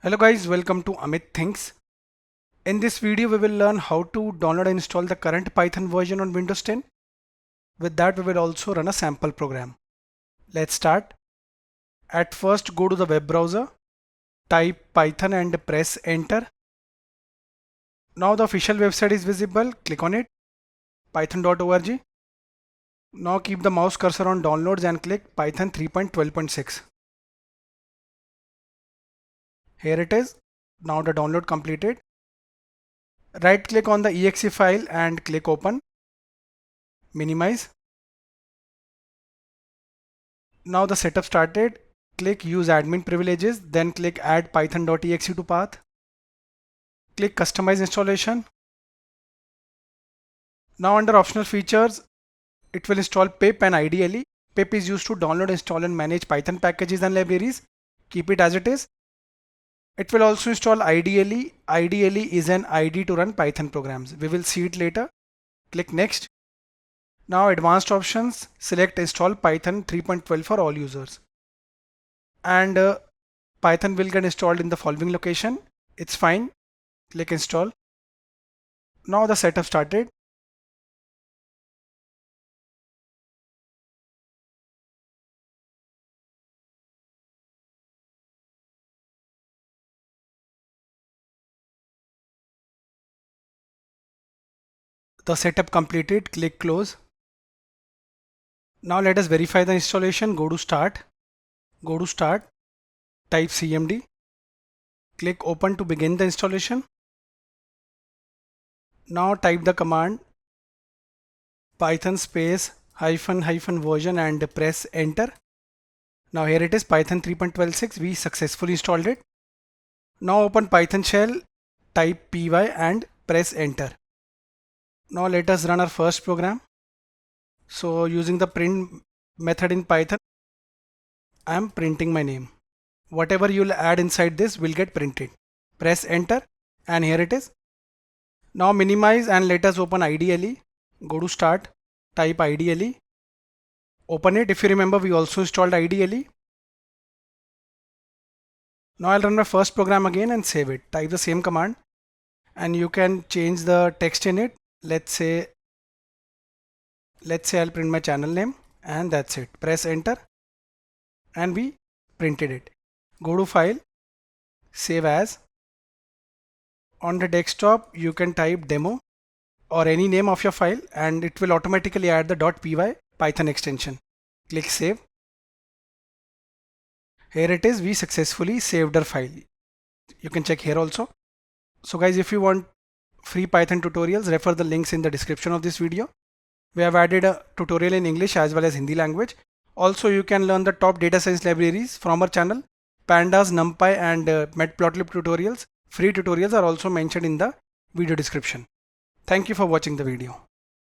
Hello guys, welcome to Amit Thinks. In this video we will learn how to download and install the current Python version on Windows 10. With that we will also run a sample program. Let's start. At first go to the web browser, type Python and press enter. Now the official website is visible, click on it, python.org. Now keep the mouse cursor on downloads and click Python 3.12.6. Here it is. Now the download completed. Right click on the exe file and click open. Minimize. Now the setup started. Click use admin privileges, then click add python.exe to path. Click customize installation. Now under optional features, it will install pip and ideally. Pip is used to download, install and manage Python packages and libraries. Keep it as it is. It will also install ideally. Ideally is an ID to run Python programs. We will see it later. Click next. Now advanced options, select install Python 3.12 for all users. And Python will get installed in the following location. It's fine. Click install. Now the setup started. The setup completed. Click close. Now let us verify the installation. Go to start. Type cmd. Click open to begin the installation. Now type the command python space hyphen version and press enter. Now here it is, Python 3.12.6. We successfully installed it. Now open Python shell, type py and press enter. Now let us run our first program. So using the print method in Python, I am printing my name. Whatever you'll add inside this will get printed. Press enter and here it is. Now minimize and let us open IDLE. Go to start, type IDLE. Open it. If you remember, we also installed IDLE. Now I'll run my first program again and save it. Type the same command and you can change the text in it. Let's say I'll print my channel name and that's it. Press enter and we printed it. Go to file, save as. On the desktop you can type demo or any name of your file and it will automatically add the .py Python extension. Click save. Here it is, we successfully saved our file. You can check here also. So guys, if you want free Python tutorials, refer the links in the description of this video. We have added a tutorial in English as well as Hindi language. Also, you can learn the top data science libraries from our channel. Pandas, NumPy and Matplotlib tutorials. Free tutorials are also mentioned in the video description. Thank you for watching the video.